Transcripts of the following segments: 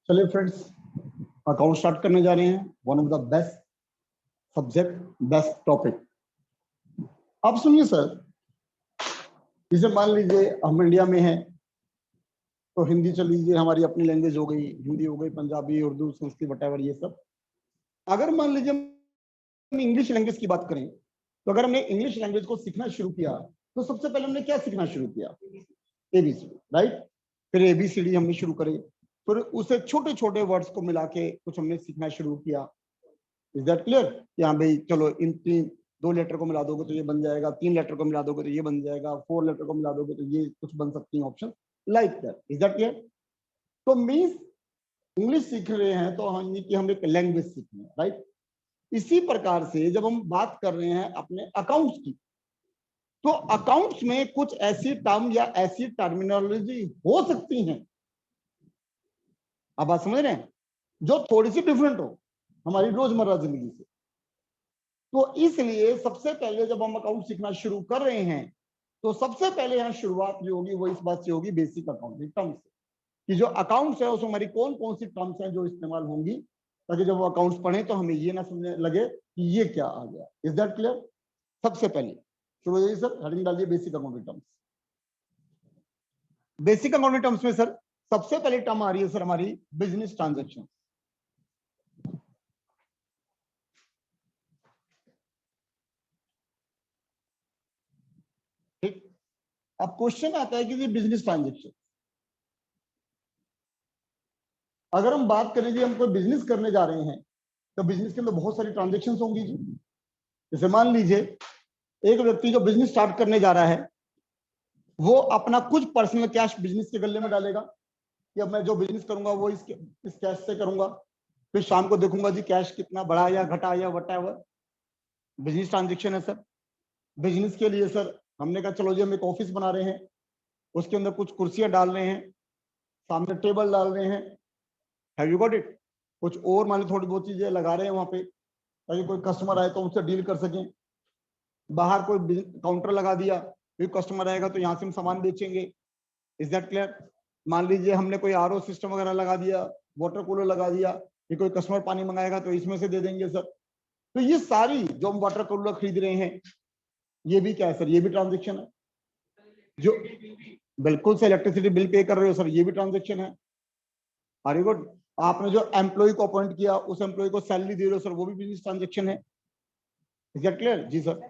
चलिए friends, account start करने जा रहे हैं। One of the best subject, best topic. आप सुनिए सर, जैसे मान लीजिए हम इंडिया में हैं तो हिंदी चल लीजिए, हमारी अपनी लैंग्वेज हो गई, हिंदी हो गई, पंजाबी, उर्दू, संस्कृत, वटेवर ये सब। अगर मान लीजिए हम इंग्लिश लैंग्वेज की बात करें तो अगर हमने इंग्लिश लैंग्वेज को सीखना शुरू किया तो सबसे पहले हमने क्या सीखना शुरू किया? ABCD, right. फिर एबीसीडी हमने शुरू करे, फिर उसे छोटे छोटे वर्ड्स को मिला के कुछ हमने सीखना शुरू किया। Is that clear? कि हाँ भाई चलो इन तीन दो लेटर को मिला दोगे तो ये बन जाएगा, तीन लेटर को मिला दोगे तो ये बन जाएगा, फोर लेटर को मिला दोगे तो ये कुछ बन सकती हैं option, like that. Is that clear? तो मीन्स इंग्लिश सीख रहे हैं तो हम कि हम एक लैंग्वेज सीख रहे हैं, राइट। इसी प्रकार से जब हम बात कर रहे हैं अपने अकाउंट्स की, तो अकाउंट्स में कुछ ऐसी टर्म या ऐसी टर्मिनोलॉजी हो सकती हैं, अब बात समझ रहे हैं, जो थोड़ी सी डिफरेंट हो हमारी रोजमर्रा जिंदगी से। तो इसलिए सबसे पहले जब हम अकाउंट सीखना शुरू कर रहे हैं तो सबसे पहले यहाँ शुरुआत जो होगी वो इस बात से होगी, बेसिक अकाउंटिंग टर्म्स से, कि जो अकाउंट्स है उसमें हमारी कौन कौन सी टर्म्स हैं जो इस्तेमाल होंगी, ताकि जब वो अकाउंट्स पढ़ें तो हमें ये ना समझने लगे कि ये क्या आ गया। Is that clear? सबसे पहले शुरू हो जाइए सर, हेडिंग डालिए basic accounting terms. Basic accounting terms में सर सबसे पहली टर्म आ रही है सर हमारी बिजनेस ट्रांजेक्शन। ठीक, अब क्वेश्चन आता है कि ये बिजनेस ट्रांजेक्शन, अगर हम बात करें कि हम कोई बिजनेस करने जा रहे हैं तो बिजनेस के अंदर बहुत सारी ट्रांजेक्शन होंगी जी। जैसे मान लीजिए एक व्यक्ति जो बिजनेस स्टार्ट करने जा रहा है वो अपना कुछ पर्सनल कैश बिजनेस के गले में डालेगा कि अब मैं जो बिजनेस करूंगा वो इस कैश से करूंगा, फिर शाम को देखूंगा जी कैश कितना बढ़ा या घटा या व्हाटएवर। बिजनेस ट्रांजेक्शन है सर। बिजनेस के लिए सर हमने कहा चलो जी हम एक ऑफिस बना रहे हैं, उसके अंदर कुछ कुर्सियां डाल रहे हैं, सामने टेबल डाल रहे हैं, हैव यू गॉट इट। कुछ और मान लो थोड़ी बहुत चीजें लगा रहे हैं वहां पे ताकि कोई कस्टमर आए तो उनसे डील कर सकें। बाहर कोई काउंटर लगा दिया, फिर कस्टमर आएगा तो यहाँ से हम सामान बेचेंगे। Is that clear? मान लीजिए हमने कोई आरओ सिस्टम वगैरह लगा दिया, वाटर कूलर लगा दिया, कि कोई कस्टमर पानी मंगाएगा तो इसमें से दे देंगे सर। तो ये सारी जो हम वाटर कूलर खरीद रहे हैं ये भी क्या है सर? ये भी ट्रांजेक्शन है। जो बिल्कुल से इलेक्ट्रिसिटी बिल पे कर रहे हो सर, ये भी ट्रांजेक्शन है। Are you good? आपने जो एम्प्लॉय को अपॉइंट किया उस एम्प्लॉय को सैलरी दे रहे हो सर, वो भी बिजनेस ट्रांजेक्शन है। Is that clear? जी सर।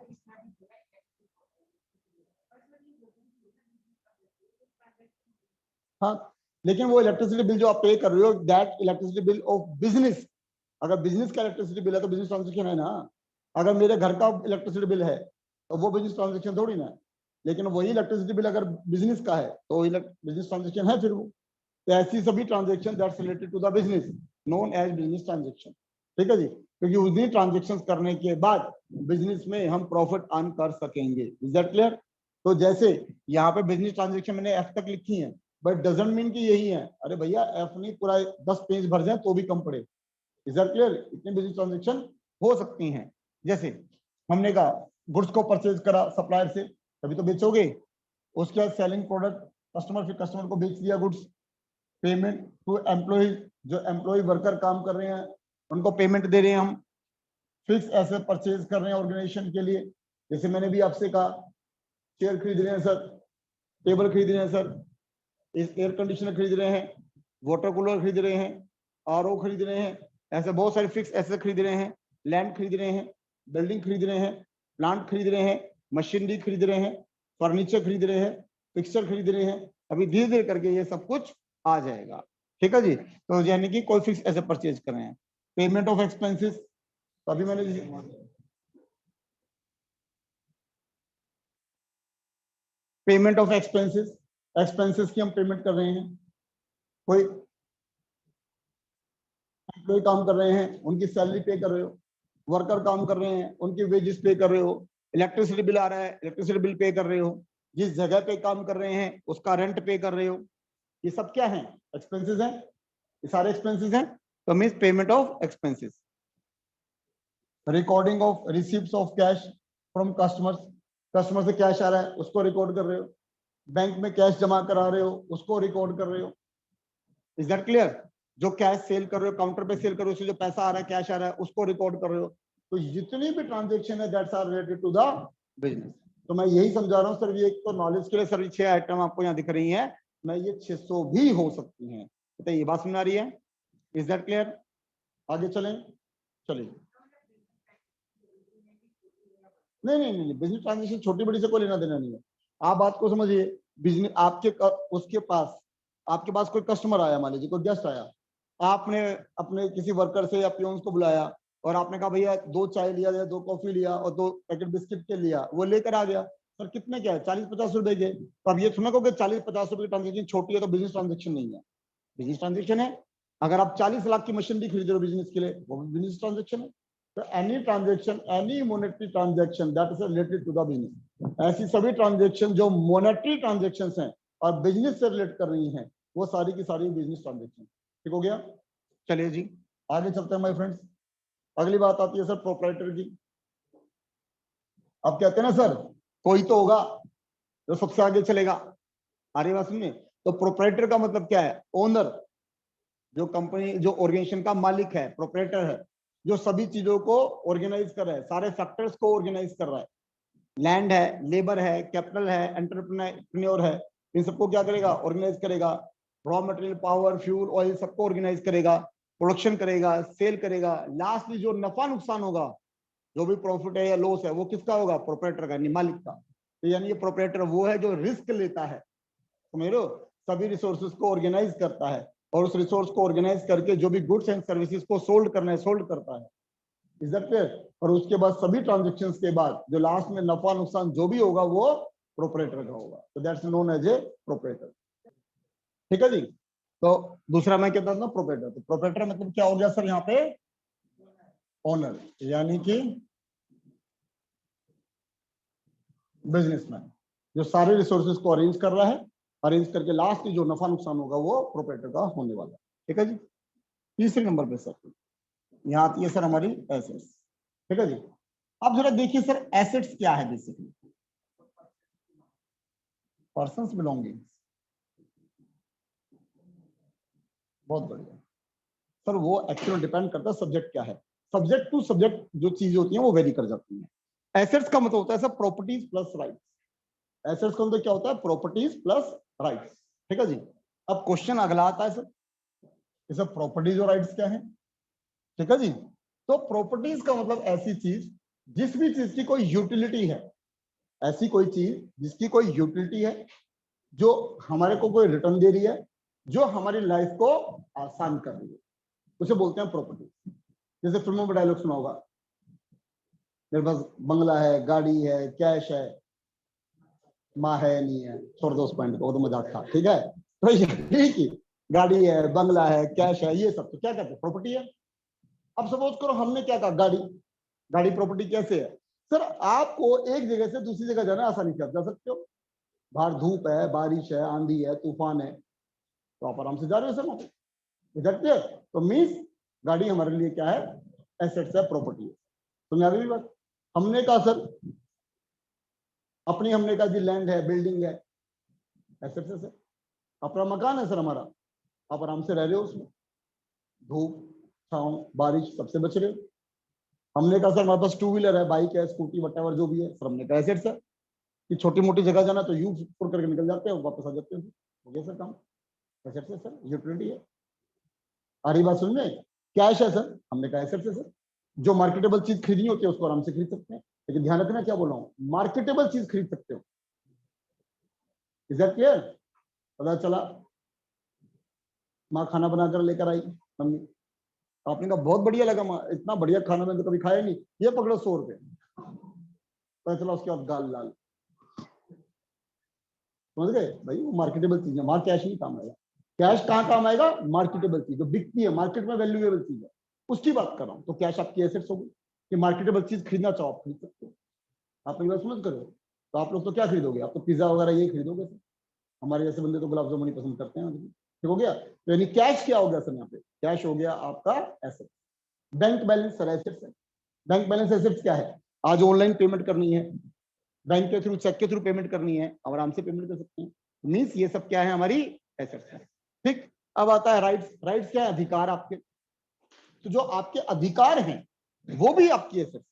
हाँ, लेकिन वो इलेक्ट्रिसिटी बिल जो आप पे कर रहे हो that electricity bill of business, अगर बिजनेस का इलेक्ट्रिसिटी बिल है तो बिजनेस ट्रांजेक्शन है ना। अगर मेरे घर का इलेक्ट्रिसिटी बिल है तो वो बिजनेस ट्रांजेक्शन थोड़ी ना है। लेकिन वही इलेक्ट्रिसिटी बिल अगर बिजनेस का है तो बिजनेस ट्रांजेक्शन है फिर वो। तो ऐसी सभी transaction that's related to the business known as business transaction. ठीक है जी, क्योंकि उन्हीं ट्रांजेक्शन करने के बाद बिजनेस में हम प्रॉफिट अर्न कर सकेंगे। Is that clear? तो जैसे यहाँ पे बिजनेस ट्रांजेक्शन मैंने एफ तक लिखी है, बट डजंट मीन कि यही है। अरे भैया एफ नहीं, पूरा 10 पेज भर जाए तो भी कम पड़े। Is that clear? इतने बिजनेस ट्रांजेक्शन हो सकती हैं। जैसे हमने कहा गुड्स को परचेज करा सप्लायर से, तभी तो बेचोगे। उसके बाद सेलिंग प्रोडक्ट कस्टमर, फिर कस्टमर को बेच दिया गुड्स। पेमेंट टू एम्प्लॉय, जो एम्प्लॉय वर्कर काम कर रहे हैं उनको पेमेंट दे रहे हैं हम। फिक्स एसेट परचेज कर रहे हैं ऑर्गेनाइजेशन के लिए, जैसे मैंने भी आपसे कहा चेयर खरीद रहे हैं सर, टेबल खरीद रहे हैं सर, एयर कंडीशनर खरीद रहे हैं, वाटर कूलर खरीद रहे हैं, आरओ खरीद रहे हैं, ऐसे बहुत सारे फिक्स एसेट खरीद रहे हैं, लैंड खरीद रहे हैं, बिल्डिंग खरीद रहे हैं, प्लांट खरीद रहे हैं, मशीनरी खरीद रहे हैं, फर्नीचर खरीद रहे हैं, फिक्सचर खरीद रहे हैं। अभी धीरे धीरे करके ये सब कुछ आ जाएगा। ठीक है जी? तो यानी कि कोई फिक्स एसेट परचेज कर रहे हैं। पेमेंट ऑफ एक्सपेंसेस, तो अभी मैंने पेमेंट ऑफ एक्सपेंसेस, एक्सपेंसेस की हम पेमेंट कर रहे हैं। कोई एम्प्लॉय काम कर रहे हैं उनकी सैलरी पे कर रहे हो, वर्कर काम कर रहे हैं उनकी वेजेस पे कर रहे हो, इलेक्ट्रिसिटी बिल आ रहा है इलेक्ट्रिसिटी बिल पे कर रहे हो, जिस जगह पे काम कर रहे हैं उसका रेंट पे कर रहे हो। ये सब क्या है? एक्सपेंसेस हैं। ये सारे एक्सपेंसेस हैं। तो means payment of expenses. Recording of receipt of cash from customers, customer से कैश आ रहा है उसको रिकॉर्ड कर रहे हो, बैंक में कैश जमा करा रहे हो उसको रिकॉर्ड कर रहे हो। Is that clear? जो कैश सेल कर रहे हो, काउंटर पे सेल कर रहे हो, उससे जो पैसा आ रहा है, कैश आ रहा है, उसको रिकॉर्ड कर रहे हो। तो जितनी भी ट्रांजेक्शन है that's are related to the business. तो मैं यही समझा रहा हूँ सर, ये एक तो नॉलेज के लिए सर 6 आइटम आपको यहाँ दिख रही है, मैं ये 600 भी हो सकती हैं। तो ये बात समझ आ रही है? Is that clear? आगे चलें, चलिए। नहीं नहीं नहीं, बिजनेस ट्रांजेक्शन छोटी बड़ी से कोई लेना देना नहीं है। आप बात को समझिए, बिजनेस आपके उसके पास, आपके पास कोई कस्टमर आया, मान लीजिए कोई गेस्ट आया, आपने अपने किसी वर्कर से या पियोन्स को बुलाया और आपने कहा भैया 2 चाय लिया या 2 कॉफी लिया और 2 पैकेट बिस्किट के लिया, वो लेकर आ गया। सर कितने क्या है, 40-50 रुपए के। तो अब ये सुना को 40-50 रुपए की ट्रांजेक्शन छोटी है तो बिजनेस ट्रांजेक्शन नहीं है। बिजनेस ट्रांजेक्शन है। अगर आप 40 लाख की मशीन भी खरीद रहे हो बिजनेस के लिए, वो भी बिजनेस ट्रांजेक्शन है। तो any transaction, any monetary transaction that is related to the business, ऐसी सभी ट्रांजेक्शन जो मोनेटरी ट्रांजेक्शन हैं और बिजनेस से रिलेट कर रही हैं, वो सारी की सारी बिजनेस ट्रांजेक्शन। ठीक हो गया? चलिए जी आगे चलते हैं माय फ्रेंड्स। अगली बात आती है सर प्रोप्राइटर की। अब कहते हैं ना सर, कोई तो होगा जो सबसे आगे चलेगा। आ रही बात सुनिए। तो प्रोप्राइटर का मतलब क्या है? ओनर, जो कंपनी, जो ऑर्गेनाइजेशन का मालिक है, प्रोप्राइटर है, जो सभी चीजों को ऑर्गेनाइज कर रहा है, सारे फैक्टर्स को ऑर्गेनाइज कर रहा है। लैंड है, लेबर है, कैपिटल है, एंटरप्रेन्योर है, इन सबको क्या करेगा? ऑर्गेनाइज करेगा। Raw material, power, fuel, oil, सबको ऑर्गेनाइज करेगा, प्रोडक्शन करेगा, सेल करेगा। लास्टली जो नफा नुकसान होगा, जो भी प्रॉफिट है या लॉस है, वो किसका होगा? प्रोप्राइटर का, मालिक का। तो यानी ये प्रोप्राइटर वो है जो रिस्क लेता है, समझ लो, सभी रिसोर्सेज को ऑर्गेनाइज करता है और उस रिसोर्स को ऑर्गेनाइज करके जो भी गुड्स एंड सर्विसेज को सोल्ड करना है, सोल्ड करता है। Is that clear? और उसके बाद सभी ट्रांजेक्शंस के बाद जो लास्ट में नफा नुकसान जो भी होगा वो प्रोपरेटर का होगा। तो that's known as a proprietor. ठीक है जी। तो दूसरा मैं कहता था प्रोपरेटर। तो प्रोपरेटर मतलब क्या हो गया सर यहाँ पे? ओनर, यानी कि बिजनेसमैन, जो सारे रिसोर्सेज को अरेंज कर रहा है, अरेंज करके लास्ट जो नफा नुकसान होगा वो प्रोपरेटर का होने वाला है। ठीक है जी। तीसरे नंबर पे सर यहाँ आती है सर हमारी एसेट्स। ठीक है जी। अब जरा देखिए सर, एसेट्स क्या है? Basically persons belongings. बहुत बढ़िया सर। वो एक्चुअली डिपेंड करता है सब्जेक्ट क्या है। सब्जेक्ट टू सब्जेक्ट जो चीजें होती हैं वो वेरी कर जाती हैं। एसेट्स का मतलब होता है sir properties plus rights. Assets का मतलब क्या होता है? Properties plus rights. ठीक है जी। अब क्वेश्चन अगला आता है सर, ये सब प्रॉपर्टीज और राइट्स क्या है? ठीक है जी। तो प्रॉपर्टीज का मतलब ऐसी चीज, जिस भी चीज की कोई यूटिलिटी है, ऐसी कोई चीज जिसकी कोई यूटिलिटी है, जो हमारे को कोई रिटर्न दे रही है, जो हमारी लाइफ को आसान कर रही है, उसे बोलते हैं प्रॉपर्टी। जैसे फिल्मों में डायलॉग सुना होगा, मेरे पास बंगला है, गाड़ी है, कैश है, माँ है नहीं है, छोड़ दो उस पॉइंट को, वो तो मजाक था। ठीक है? तो ये की गाड़ी है, बंगला है, कैश है, ये सब तो क्या कहते हैं? प्रॉपर्टी है। अब सपोज करो हमने क्या कहा, गाड़ी। गाड़ी प्रॉपर्टी कैसे है? सर आपको एक जगह से दूसरी जगह जाना आसानी से आप जा सकते हो। बाहर धूप है, बारिश है, आंधी है, तूफान है, तो आप आराम से जा रहे हो सर वहां पे। इधर तो मीन्स गाड़ी हमारे लिए क्या है? एसेट्स है, प्रॉपर्टी है। समझ आ गई बात? हमने कहा सर अपनी, हमने कहा जी लैंड है, बिल्डिंग है, एसेट्स है सर। अपना मकान है सर हमारा, आप आराम से रह रहे हो उसमें, धूप छांव बारिश सबसे बच रहे हो। हमने कहा सर हमारे पास 2 व्हीलर है, बाइक है, स्कूटी, वटेवर जो भी है सर, हमने कहा एसेट्स है कि छोटी मोटी जगह जाना तो यूज करके निकल जाते हैं, वापस आ जाते हैं। हो गया सर काम, एसेट्स है सर, यूटिलिटी है। आ रही बात समझ में? कैश है सर, हमने कहा एसेट्स है सर। जो मार्केटेबल चीज खरीदनी होती है उसको आराम से खरीद सकते हैं, लेकिन ध्यान रखना क्या बोल रहा हूँ, मार्केटेबल चीज खरीद सकते हो। Is that clear? पता चला माँ खाना बनाकर लेकर आई, मम्मी, आपने कहा बहुत बढ़िया लगा माँ, इतना बढ़िया खाना मैंने तो कभी खाया नहीं, ये पकड़ो 100 रुपए। पता चला उसके बाद गाल लाल। समझ गए भाई? वो मार्केटेबल चीज है, वहां कैश नहीं काम आएगा। कैश कहाँ काम आएगा? मार्केटेबल चीज जो बिकती है, मार्केट में वैल्यूएबल चीज है, उसकी बात कर रहा हूँ। तो कैश आपकी एसेट्स होगी कि मार्केटेबल चीज खरीदना चाहो आप खरीद सकते हो। आप मेरी बात समझ करो। तो आप लोग तो क्या खरीदोगे? आप तो पिज्जा वगैरह ये खरीदोगे सर। हमारे जैसे बंदे तो गुलाब जामुन ही पसंद करते हैं। ठीक हो गया? तो यानी कैश क्या हो गया सर यहाँ पे? कैश हो गया आपका asset. Bank balance sir assets है। बैंक बैलेंस एसेट्स क्या है? आज ऑनलाइन पेमेंट करनी है, बैंक के थ्रू, चेक के थ्रू पेमेंट करनी है, आराम से पेमेंट कर सकते हैं। मीन्स ये सब क्या है? हमारी एसेट्स है। ठीक। अब आता है राइट्स। राइट्स क्या है? अधिकार आपके। तो जो आपके अधिकार हैं वो भी आपकी एसेट्स।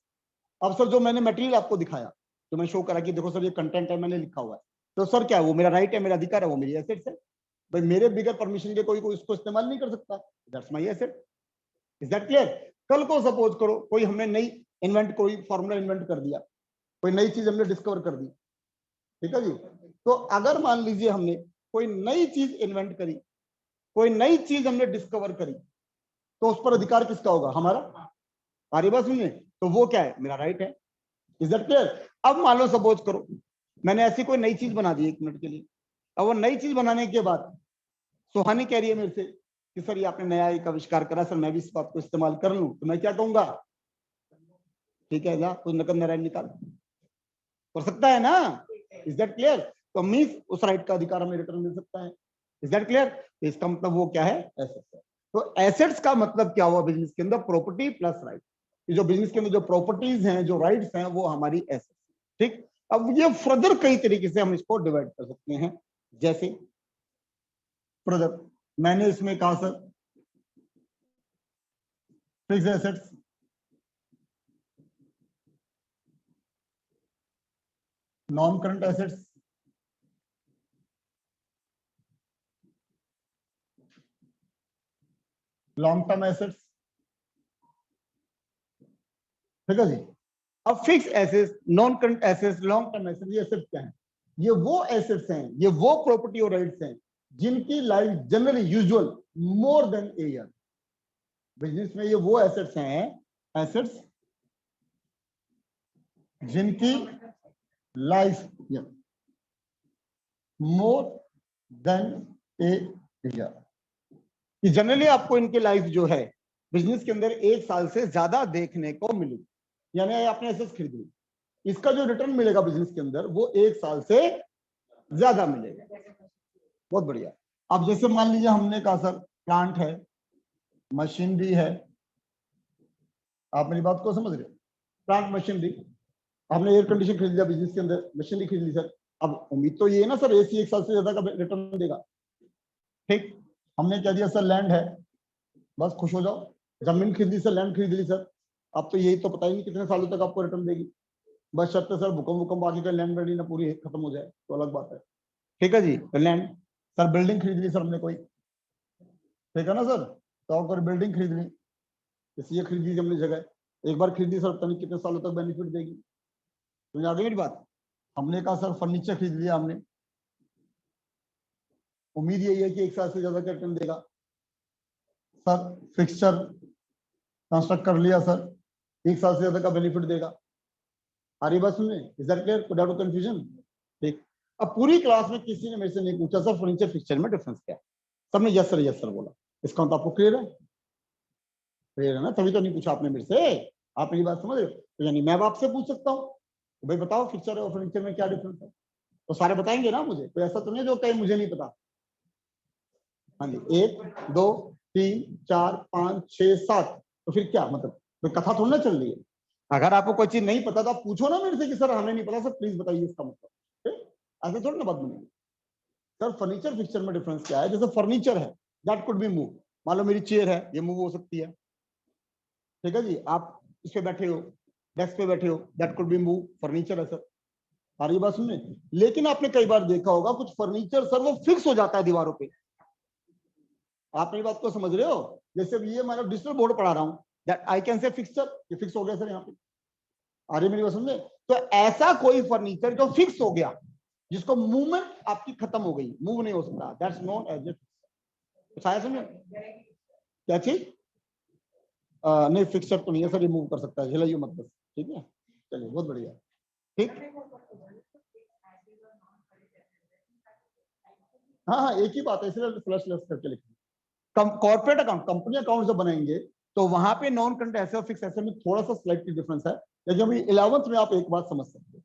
अब सर जो मैंने मटेरियल आपको दिखाया, तो मैं शो करा कि देखो सर ये कंटेंट है, मैंने लिखा हुआ है, तो सर क्या है? वो मेरा राइट है, मेरा अधिकार है, वो मेरी एसेट्स है। भाई मेरे बिगर परमिशन के कोई इसको इस्तेमाल नहीं कर सकता, that's my asset. Is that clear? कल को सपोज करो कोई हमने नई इन्वेंट, कोई फॉर्मूला इन्वेंट कर दिया, कोई नई चीज हमने डिस्कवर कर दी, ठीक है जी। तो अगर मान लीजिए हमने कोई नई चीज इन्वेंट करी, कोई नई चीज हमने डिस्कवर करी, तो उस पर अधिकार किसका होगा? हमारा। हमारी बात सुनिए, तो वो क्या है? मेरा राइट है। Is that clear? अब मान लो सपोज करो मैंने ऐसी कोई नई चीज बना दी 1 मिनट के लिए। अब वो नई चीज बनाने के बाद सुहानी कह रही है मेरे से कि सर ये आपने नया एक आविष्कार करा, सर मैं भी इस बात को इस्तेमाल कर लूं, तो मैं क्या कहूंगा? ठीक है, जा कुछ नकद नारायण निकाल, कर सकता है ना? Is that clear? तो मीन्स उस राइट का अधिकार हमें रिटर्न मिल सकता है। Is that clear? तो इसका मतलब वो क्या है? एसेट्स है। तो एसेट्स का मतलब क्या हुआ बिजनेस के अंदर? Property plus right. जो बिजनेस के अंदर जो प्रॉपर्टीज हैं, जो राइट्स हैं, वो हमारी एसेट्स। ठीक। अब ये फर्दर कई तरीके से हम इसको डिवाइड कर सकते हैं। जैसे फर्दर मैंने इसमें कहा sir fix assets, non current assets, long term assets, ठीक है जी। अब fix assets, non current assets, long term assets, ये एसेट्स क्या है? ये वो एसेट्स हैं, ये वो प्रॉपर्टी और राइट्स हैं जिनकी life generally usual more than a year. Business में ये वो एसेट्स हैं, एसेट्स जिनकी life more than a year, कि जनरली आपको इनकी लाइफ जो है बिजनेस के अंदर 1 साल से ज्यादा देखने को मिली। यानी आपने एसेट्स खरीद ली, इसका जो रिटर्न मिलेगा बिजनेस के अंदर वो 1 साल से ज्यादा मिलेगा। बहुत बढ़िया। अब जैसे मान लीजिए हमने कहा सर प्लांट है, मशीनरी है, आप मेरी बात को समझ रहे हो? प्लांट मशीनरी, हमने एयर कंडीशन खरीद लिया बिजनेस के अंदर, मशीनरी खरीद ली सर। अब उम्मीद तो ये है ना सर एसी 1 साल से ज्यादा का रिटर्न देगा। ठीक। हमने क्या दिया सर? लैंड है, बस खुश हो जाओ। जमीन खरीद ली सर, लैंड खरीद ली सर। अब तो यही तो पता ही नहीं कितने सालों तक आपको रिटर्न देगी। बस शर्त है सर भूकंप भूकंप आगे का लैंड वैल्यू ना पूरी खत्म हो जाए तो अलग बात है। ठीक है जी। तो लैंड सर, बिल्डिंग खरीद ली सर हमने कोई, ठीक है ना सर? तो और बिल्डिंग खरीद ली, इसलिए खरीद ली हमने जगह। एक बार खरीदी सर, पता नहीं कितने सालों तक बेनिफिट देगी। समझ आ गई मेरी बात? हमने कहा सर फर्नीचर खरीद लिया हमने, उम्मीद यही है कि 1 साल से ज्यादा का रिटर्न देगा। सर फिक्सचर कंस्ट्रक्ट कर लिया सर, 1 साल से ज्यादा का बेनिफिट देगा। आ रही बात सुनने? Is that clear? कोई डाउट कंफ्यूजन? ठीक। अब पूरी क्लास में किसी ने मेरे से नहीं पूछा सर फर्नीचर फिक्सचर में डिफरेंस क्या है। सबने यस सर बोला। इसका मतलब आपको क्लियर है? क्लियर है ना? तभी तो नहीं पूछा आपने मेरे से। आप मेरी बात समझ रहे हो? तो यानी मैं अब आपसे पूछ सकता हूँ, तो भाई बताओ फिक्सचर और फर्नीचर में क्या डिफरेंस है? तो सारे बताएंगे ना मुझे, तो ऐसा तो नहीं जो कहीं मुझे नहीं पता। हाँ जी, 1 2 3 4 5 6 7, तो फिर क्या मतलब? कोई कथा थोड़ी ना चल रही है। अगर आपको कोई चीज नहीं पता तो आप पूछो ना मेरे से कि सर हमें नहीं पता सर प्लीज बताइए इसका मतलब। ऐसे थोड़ी ना बात बनेगी। सर फर्नीचर फिक्सचर में डिफरेंस क्या है? जैसे फर्नीचर है, दैट कुड बी मूव। मान लो मेरी चेयर है, ये मूव हो सकती है, ठीक है जी। आप इस पे बैठे हो, डेस्क पे बैठे हो, that could be move, furniture है सर। आ रही बात सुनने? लेकिन आपने कई बार देखा होगा कुछ फर्नीचर सर वो फिक्स हो जाता है दीवारों पे। आप मेरी बात को समझ रहे हो? जैसे अब ये मैं डिजिटल बोर्ड पढ़ा रहा हूँ, that I can say fixture, ये फिक्स हो गया सर यहाँ पे। आ रही मेरी बात समझे? तो ऐसा कोई फर्नीचर जो फिक्स हो गया, जिसको मूवमेंट आपकी खत्म हो गई, मूव नहीं हो सकता, दैट्स नोन एज ए। शायद समझे क्या चीज? नहीं फिक्सचर तो नहीं है सर, ये मूव कर सकता है, हिलाइए मत बस। ठीक है, चलिए बहुत बढ़िया। ठीक। हाँ हाँ एक ही बात है, इसलिए फ्लश लेस करके लिखिए। कॉर्पोरेट अकाउंट, कंपनी अकाउंट जब बनाएंगे तो वहां पे नॉन करंट एसेट और फिक्स एसेट में थोड़ा सा स्लाइटली डिफरेंस है, लेकिन अभी 11th में आप एक बात समझ सकते हो,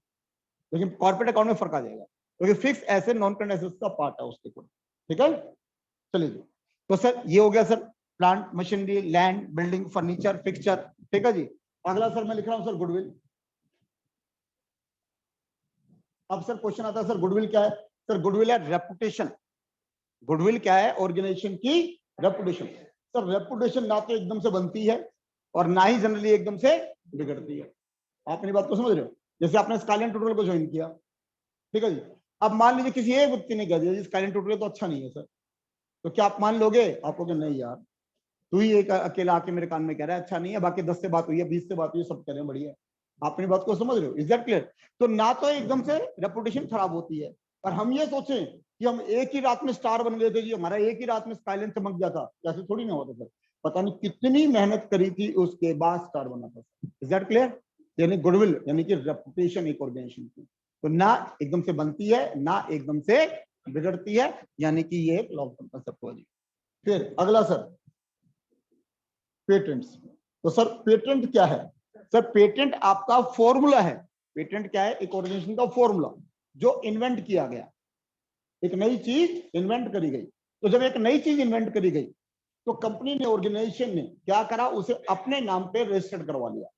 लेकिन कॉर्पोरेट अकाउंट में फर्क आ जाएगा क्योंकि fix asset non current assets का पार्ट है उसके को। ठीक है, चलिए जी। तो सर ये हो गया sir plant machinery, land, building, furniture, fixture. ठीक है जी। अगला सर मैं लिख रहा हूं सर गुडविल। अब सर क्वेश्चन आता है सर गुडविल क्या है? सर गुडविल है रेपुटेशन, गुडविल क्या है? ऑर्गेनाइजेशन की रेपुटेशन। सर रेपुटेशन ना तो एकदम से बनती है और ना ही जनरली एकदम से बिगड़ती है। आप मेरी बात को समझ रहे हो? जैसे आपने स्काइलाइन ट्यूटोरियल को ज्वाइन किया, ठीक है जी, अब मान लीजिए किसी एक व्यक्ति ने कह दिया स्काइलाइन ट्यूटोरियल तो अच्छा नहीं है सर, तो क्या आप मान लोगे? आप कहोगे नहीं यार, तू ही एक अकेला आके मेरे कान में कह रहा है अच्छा नहीं है, बाकी 10 से बात हुई है, 20 से बात हुई है, सब कह रहे हैं बढ़िया है। आप अपनी बात को समझ रहे हो? Is that clear? तो ना तो एकदम से रेपुटेशन खराब होती है, और हम ये सोचें कि हम एक ही रात में स्टार बन गए थे जी, हमारा एक ही रात में स्काइलाइन चमक गया था, ऐसे थोड़ी ना होता सर। पता नहीं कितनी मेहनत करी थी उसके बाद स्टार बना था। Is that clear? यानी गुडविल यानी कि रेपुटेशन एक ऑर्गेनाइजेशन की तो ना एकदम से बनती है ना एकदम से बिगड़ती है, यानी कि ये एक लॉन्ग टर्म कंसेप्ट हुआ जी। फिर अगला सर, पेटेंट्स। तो सर पेटेंट क्या है? सर पेटेंट आपका फॉर्मूला है। पेटेंट क्या है? एक ऑर्गेनाइजेशन का फॉर्मूला जो इन्वेंट किया गया, एक नई चीज इन्वेंट करी गई। तो जब एक नई चीज इन्वेंट करी गई तो कंपनी ने, ऑर्गेनाइजेशन ने क्या करा? उसे अपने नाम पे रजिस्टर्ड करवा लिया।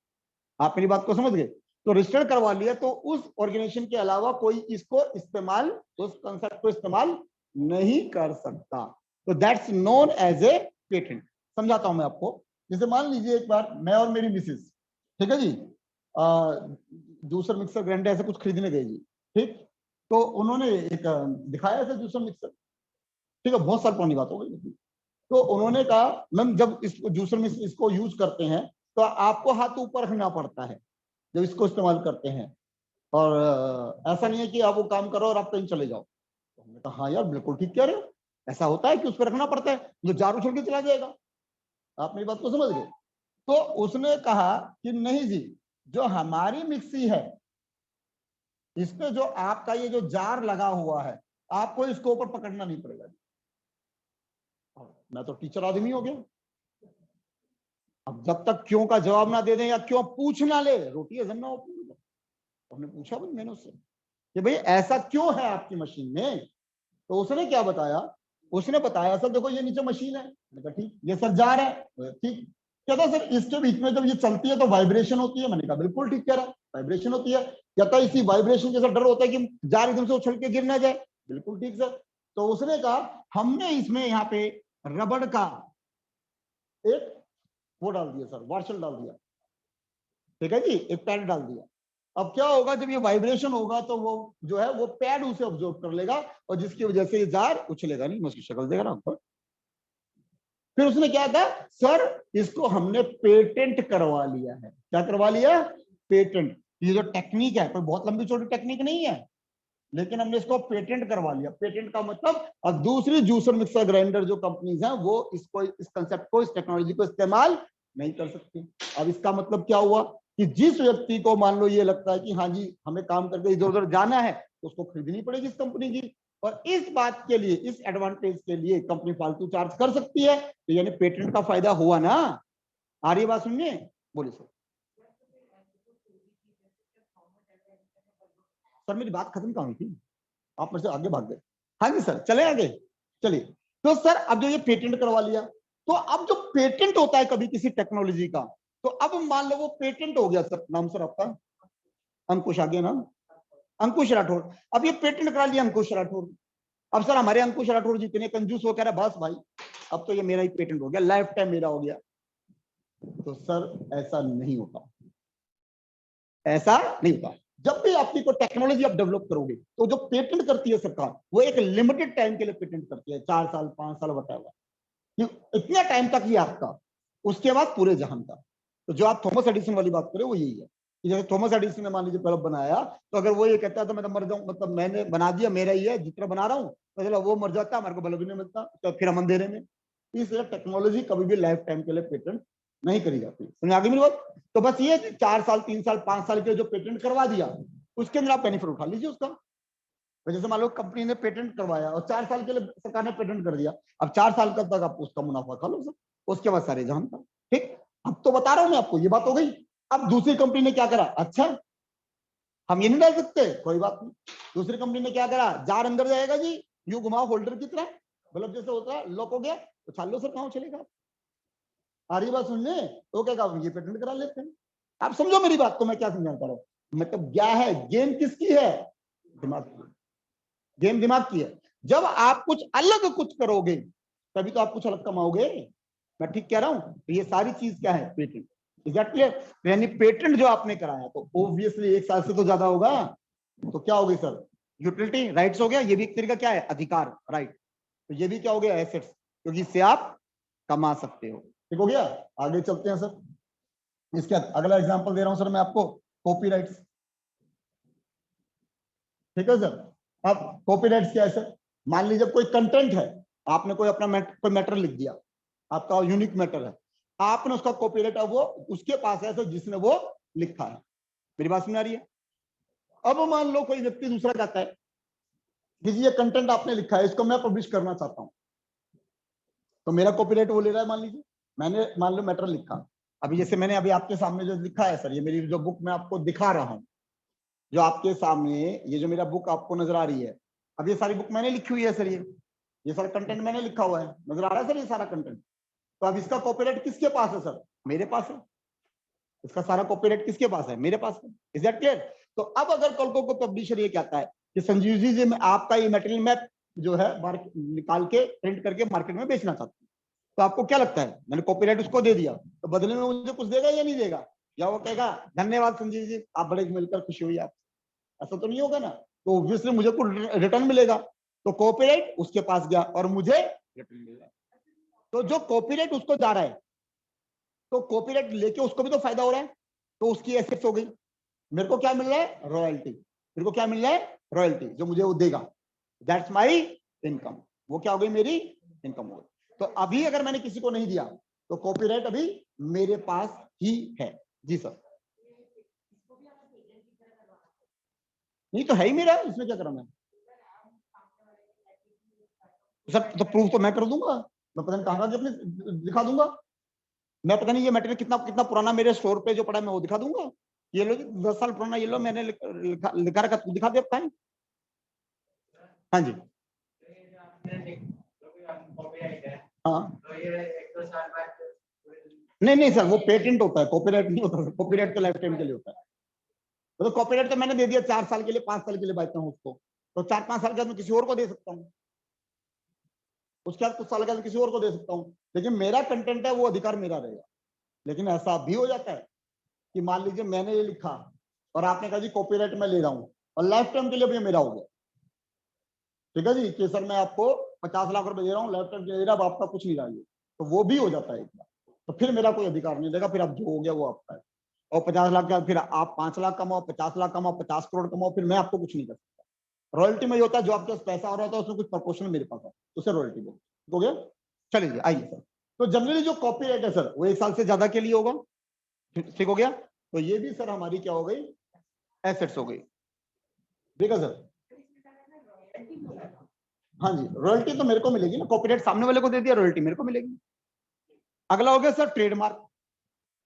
आप मेरी बात को समझ गए? तो रजिस्टर्ड करवा लिया तो उस ऑर्गेनाइजेशन के अलावा कोई इसको इस्तेमाल, उस कंसेप्ट को इस्तेमाल नहीं कर सकता। तो that's known as a patent. समझाता हूं मैं आपको। जैसे मान लीजिए एक बार मैं और मेरी मिसेस, ठीक है जी, जूसर मिक्सर ग्राइंडर ऐसे कुछ खरीदने गए जी, ठीक। तो उन्होंने एक दिखाया था जूसर मिक्सर, ठीक है, बहुत साल पुरानी बात हो गई। तो उन्होंने कहा मैम जब इस जूसर में इसको यूज करते हैं तो आपको हाथ ऊपर रखना पड़ता है जब इसको इस्तेमाल करते हैं, और ऐसा नहीं है कि आप वो काम करो और आप कहीं चले जाओ। तो हमने कहा हाँ यार बिल्कुल ठीक कह रहे हो, ऐसा होता है कि उस पर रखना पड़ता है, जो जार उछल के चला जाएगा। आप मेरी बात को समझ गए? तो उसने कहा कि नहीं जी, जो हमारी मिक्सी है इस पे जो आपका ये जो जार लगा हुआ है, आपको इसको ऊपर पकड़ना नहीं पड़ेगा। मैं तो टीचर आदमी हो गया, अब जब तक क्यों का जवाब ना दे दें या क्यों पूछ ना ले, रोटी हजम ना हो। हमने पूछा भाई मैंने उससे कि भाई ऐसा क्यों है आपकी मशीन में? तो उसने क्या बताया? उसने बताया सर देखो ये नीचे मशीन है। मैंने कहा ठीक, ये सर जार है। ठीक। कहता सर इसके बीच में जब ये चलती है तो वाइब्रेशन होती है। मैंने कहा बिल्कुल ठीक कह रहा है, वाइब्रेशन होती है। कहता इसी वाइब्रेशन जैसा डर होता है कि जार एकदम से उछल के गिर ना जाए। बिल्कुल ठीक सर। तो उसने कहा हमने इसमें यहाँ पे रबड़ का एक वो डाल दिया सर, वार्शल डाल दिया, ठीक है जी, एक पैड डाल दिया। अब क्या होगा जब ये वाइब्रेशन होगा तो वो जो है वो पैड उसे ऑब्जॉर्व कर लेगा और जिसकी वजह से ये जार उछलेगा नहीं। मैं उसकी शक्ल देगा ना आपको। फिर उसने क्या कहा सर इसको हमने पेटेंट करवा लिया है। क्या करवा लिया? पेटेंट। ये जो टेक्निक है कोई बहुत लंबी चौड़ी टेक्निक नहीं है, लेकिन हमने इसको पेटेंट करवा लिया। पेटेंट का मतलब अब दूसरी जूसर मिक्सर ग्राइंडर जो कंपनीज हैं वो इसको, इस कंसेप्ट को, इस टेक्नोलॉजी को इस्तेमाल नहीं कर सकती। अब इसका मतलब क्या हुआ कि जिस व्यक्ति को मान लो ये लगता है कि हाँ जी हमें काम करके इधर उधर जाना है तो उसको खरीदनी पड़ेगी इस कंपनी की, और इस बात के लिए, इस एडवांटेज के लिए कंपनी फालतू चार्ज कर सकती है। तो यानी पेटेंट का फायदा हुआ ना। आ रही बात सुनिए? बोलिए सर। सर मेरी बात खत्म कहाँ हुई थी? आप मेरे से आगे भाग गए। हाँ जी सर चले आगे। चलिए, तो सर अब जो ये पेटेंट करवा लिया, तो अब जो पेटेंट होता है कभी किसी टेक्नोलॉजी का, तो अब मान लो वो पेटेंट हो गया। सर नाम सर आपका? अंकुश, आ गया नाम? अंकुश राठौर। अब ये पेटेंट करा लिया अंकुश राठौर। अब सर हमारे अंकुश राठौर जी इतने कंजूस हो, कह रहा बस भाई अब तो ये मेरा ही पेटेंट हो गया, लाइफ टाइम मेरा हो गया। तो सर ऐसा नहीं होता, ऐसा नहीं होता। जब भी आपकी कोई टेक्नोलॉजी आप डेवलप करोगे तो जो पेटेंट करती है सरकार वो एक लिमिटेड टाइम के लिए पेटेंट करती है, 4 साल 5 साल बताएगा कि इतना टाइम तक ही आपका, उसके बाद पूरे जहान का। तो जो आप थॉमस एडिसन वाली बात करें वो यही है कि जैसे थॉमस एडिसन ने मान लीजिए बल्ब बनाया, तो अगर वो ये कहता है तो मैं तो मर जाऊं, मतलब मैंने बना दिया मेरा ही है जितना बना रहा हूं, तो चलो वो मर जाता, हमारे को बल्ब भी नहीं मिलता, तो फिर हम अंधेरे में। इसलिए टेक्नोलॉजी कभी भी लाइफ टाइम के लिए पेटेंट नहीं करी जाती। समझ आगे मेरी बात? तो बस ये 4 साल 3 साल 5 साल के जो पेटेंट करवा दिया उसके अंदर आप बेनिफिट उठा लीजिए उसका। तो जैसे मान लो कंपनी ने पेटेंट करवाया और 4 साल के लिए सरकार ने पेटेंट कर दिया, अब 4 साल कब तक आप उसका मुनाफा खा लो सर, उसके बाद सारे जहान का। ठीक, अब तो बता रहा हूं मैं आपको, ये बात हो गई। अब दूसरी कंपनी ने क्या करा? अच्छा हम ये नहीं डाल सकते, कोई बात नहीं। दूसरी कंपनी ने क्या करा? जार अंदर जाएगा जी, यूं घुमाओ होल्डर की तरह, बल्ब जैसे होता है, लॉक हो गया तो छाल लो सर, कहां चलेगा। आ रही बात सुनने? तो क्या कहा, ये पेटेंट करा लेते हैं। आप समझो मेरी बात को, मैं क्या समझाता रहा हूं। मतलब क्या है, गेम किसकी है? दिमाग की। गेम दिमाग की है। जब आप कुछ अलग कुछ करोगे तभी तो आप कुछ अलग कमाओगे। मैं ठीक कह रहा हूं? तो ये सारी चीज क्या है? पेटेंट। Is that clear? यानी पेटेंट जो आपने कराया तो ऑब्वियसली 1 साल से तो ज्यादा होगा, तो क्या हो गई सर? यूटिलिटी राइट्स हो गया। ये भी एक तरीका क्या है? अधिकार, राइट। तो ये भी क्या हो गया? एसेट्स, क्योंकि इससे आप कमा सकते हो। ठीक हो गया? आगे चलते हैं सर। इसके अगला एग्जांपल दे रहा हूं सर मैं आपको, कॉपीराइट्स। ठीक है सर। अब कॉपीराइट्स क्या है सर? मान लीजिए कोई कंटेंट है, आपने कोई अपना कोई मैटर लिख दिया, आपका यूनिक मैटर है, आपने उसका कॉपीराइट, अब वो उसके पास है सर जिसने वो लिखा है। मेरी बात समझ आ रही है? अब मान लो कोई व्यक्ति दूसरा कहता है कि ये कंटेंट आपने लिखा है, इसको मैं पब्लिश करना चाहता हूं, तो मेरा कॉपीराइट वो ले रहा है। मान लीजिए मैंने, मान लो मैटर लिखा, अभी जैसे मैंने अभी आपके सामने जो लिखा है सर, ये मेरी जो बुक मैं आपको दिखा रहा हूं, जो आपके सामने ये जो मेरा बुक आपको नजर आ रही है, अब ये सारी बुक मैंने लिखी हुई है सर, ये सारा कंटेंट मैंने लिखा हुआ है, नजर आ रहा है सर ये सारा कंटेंट। तो अब इसका कॉपीराइट किसके पास है सर? मेरे पास है। इसका सारा कॉपीराइट किसके पास है? मेरे पास है। Is that clear? तो अब अगर कल को पब्लिशर ये कहता है कि संजीव जी मैं आपका ये मटेरियल मैं जो है निकाल के प्रिंट करके मार्केट में बेचना चाहता हूँ, तो आपको क्या लगता है? मैंने कॉपीराइट उसको दे दिया, तो बदले में मुझे कुछ देगा या नहीं देगा? या वो कहेगा धन्यवाद संजीव जी, आप बड़े मिलकर खुशी हुई आप? ऐसा तो नहीं होगा ना। तो ऑब्वियसली मुझे कुछ रिटर्न मिलेगा। तो कॉपीराइट उसके पास गया और मुझे रिटर्न मिलेगा। तो जो कॉपीराइट उसको जा रहा है, तो कॉपीराइट लेके उसको भी तो फायदा हो रहा है, तो उसकी एसेट्स हो गई। मेरे को क्या मिल रहा है? रॉयल्टी। मेरे को क्या मिल रहा है? रॉयल्टी, जो मुझे वो देगा। That's my income. वो क्या हो गई? मेरी इनकम हो गई। तो अभी अगर मैंने किसी को नहीं दिया तो कॉपीराइट अभी मेरे पास ही है। जी सर। नहीं तो है ही मेरा, इसमें क्या करा मैं? सर तो प्रूफ तो मैं कर दूंगा, मैं पता नहीं कहाँ कहाँ अपने दिखा दूंगा। मैं पता नहीं ये मटेरियल कितना कितना पुराना मेरे स्टोर पे जो पड़ा है मैं वो दिखा दूंगा। ये लो 10 साल पुराना, ये लो मैंने लिखा रखा, तू दिखा दे अपना। हाँ जी। हाँ नहीं नहीं सर, वो पेटेंट होता है, कॉपीराइट नहीं होता। कॉपीराइट तो लाइफ टाइम के लिए होता है। तो कॉपीराइट तो मैंने दे दिया 4 साल के लिए, 5 साल के लिए बांटता हूँ उसको, तो 4-5 साल के बाद मैं किसी और को दे सकता हूँ, उसके बाद कुछ साल के बाद किसी और को दे सकता हूँ, लेकिन मेरा कंटेंट है वो अधिकार मेरा रहेगा। लेकिन ऐसा भी हो जाता है कि मान लीजिए मैंने ये लिखा और आपने कहा जी कॉपीराइट मैं ले रहा हूँ, और लाइफ टाइम के लिए भी मेरा हो गया। ठीक है जी कि सर मैं आपको 50 लाख रुपए दे रहा हूँ, लाइफ टाइम के लिए दे रहा, अब आपका कुछ नहीं चाहिए, तो वो भी हो जाता है एक बार। तो फिर मेरा कोई अधिकार नहीं देगा, फिर अब जो हो गया वो आपका है। और 50 लाख का फिर आप 5 लाख कमाओ, 50 लाख कमाओ, 50 करोड़ कमाओ, फिर मैं आपको कुछ नहीं कर सकता। रॉयल्टी में ये होता है जो आपके पास पैसा हो रहा होता है उसमें कुछ प्रपोर्शन मेरे पास है, उसे रॉयल्टी बोलते। हो गया? चलिए आइए सर। तो जनरली जो कॉपीराइट है सर वो 1 साल से ज्यादा के लिए होगा। ठीक हो गया? तो ये भी सर हमारी क्या हो गई? एसेट्स हो गई। ठीक है सर। हाँ जी, रॉयल्टी तो मेरे को मिलेगी ना, कॉपीराइट सामने वाले को दे दिया, रॉयल्टी मेरे को मिलेगी। अगला हो गया सर ट्रेडमार्क।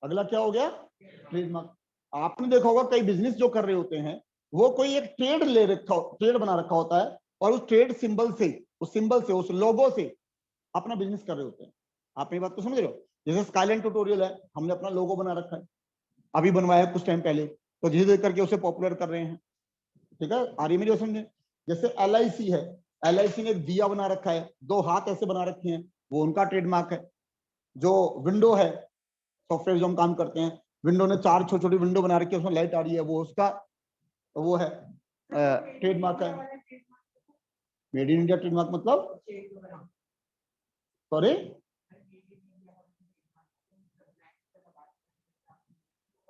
अगला क्या हो गया? ट्रेडमार्क। आपने देखा होगा कई बिजनेस जो कर रहे होते हैं वो कोई एक ट्रेड ले रखा, ट्रेड बना रखा होता है, और उस ट्रेड सिंबल से, उस सिंबल से, उस लोगो से अपना बिजनेस कर रहे होते हैं। आप ये बात को समझ रहे हो? जैसे स्काईलाइन ट्यूटोरियल है, हमने अपना लोगो बना रखा है, अभी बनवाया कुछ टाइम पहले, तो धीरे धीरे करके उसे पॉपुलर कर रहे हैं। ठीक है, आ रही मेरी समझे? जैसे LIC है, LIC ने एक दिया बना रखा है, 2 हाथ ऐसे बना रखे हैं, वो उनका ट्रेडमार्क है। जो विंडो है, सॉफ्टवेयर जो हम काम करते हैं, विंडो ने 4 छोटी छोटी विंडो बना रखी है, उसमें लाइट आ रही है, वो उसका वो है ट्रेडमार्क है। मेड इन इंडिया ट्रेडमार्क मतलब? सॉरी,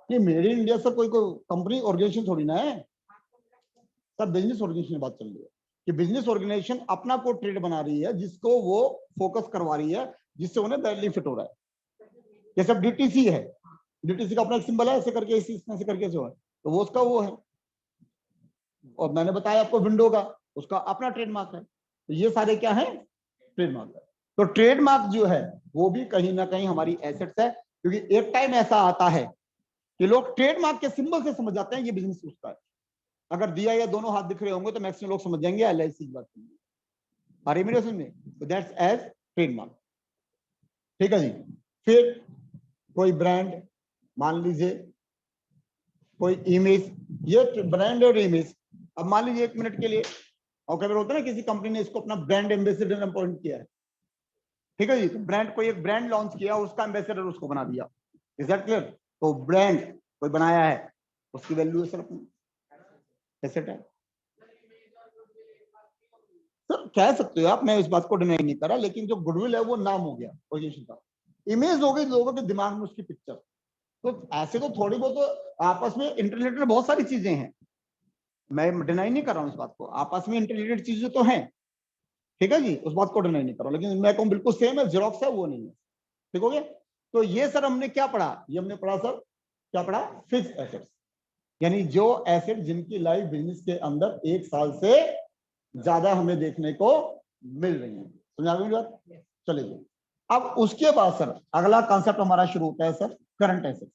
ये मेड इन इंडिया सर कोई कंपनी ऑर्गेनाइजेशन थोड़ी ना है सब, बिजनेस ऑर्गेनाइजेशन की बात चल रही है कि बिजनेस ऑर्गेनाइजेशन अपना को ट्रेड बना रही है जिसको वो फोकस करवा रही है, जिससे उन्हें बेनिफिट हो रहा है। जैसे अब DTC है, DTC का अपना एक सिंबल है, ऐसे करके ऐसे करके जो है, तो वो उसका वो है। और मैंने बताया आपको विंडो का, उसका अपना ट्रेडमार्क है। तो ये सारे क्या है? ट्रेडमार्क है। तो ट्रेडमार्क जो है वो भी कहीं ना कहीं हमारी एसेट्स है, क्योंकि एक टाइम ऐसा आता है कि लोग ट्रेडमार्क के सिंबल से समझ जाते हैं ये बिजनेस उसका है। अगर दिया या दोनों हाथ दिख रहे होंगे तो मैक्सिमम लोग समझ जाएंगे LIC की बात। अरे मेरे समझ, तो दैट्स एज ट्रेडमार्क। ठीक है जी। फिर कोई ब्रांड, मान लीजिए कोई इमेज, ये ब्रांड और इमेज, अब मान लीजिए 1 मिनट के लिए और कई बार होता है ना किसी कंपनी ने इसको अपना ब्रांड एम्बेसडर अपॉइंट किया है, ठीक है जी, तो ब्रांड कोई एक ब्रांड लॉन्च किया, उसका एम्बेसडर उसको बना दिया। Is that clear? तो ब्रांड कोई बनाया है, उसकी वैल्यू है सर एसेट है। सर कह सकते हो आप, मैं इस बात को डिनाई नहीं कर रहा, लेकिन जो गुडविल है वो नाम हो गया पोजीशन का, इमेज हो गई लोगों के दिमाग में उसकी पिक्चर। तो ऐसे तो थोड़ी बहुत तो आपस में इंटररिलेटेड बहुत सारी चीजें हैं, मैं डिनाई नहीं कर रहा हूँ इस बात को, आपस में इंटररिलेटेड चीजें तो हैं, ठीक है जी, उस बात को डिनाई नहीं कर रहा हूँ, लेकिन मैं कहूँ बिल्कुल सेम है, जेरोक्स है वो नहीं है, ठीक हो गया। तो ये सर हमने क्या पढ़ा, ये हमने पढ़ा सर, क्या पढ़ा, फिक्स एसेट्स, यानी जो एसेट जिनकी लाइफ बिजनेस के अंदर 1 साल से ज्यादा हमें देखने को मिल रही है। समझ आ गई बात? चलिए, अब उसके बाद सर अगला कॉन्सेप्ट हमारा शुरू होता है sir, current assets.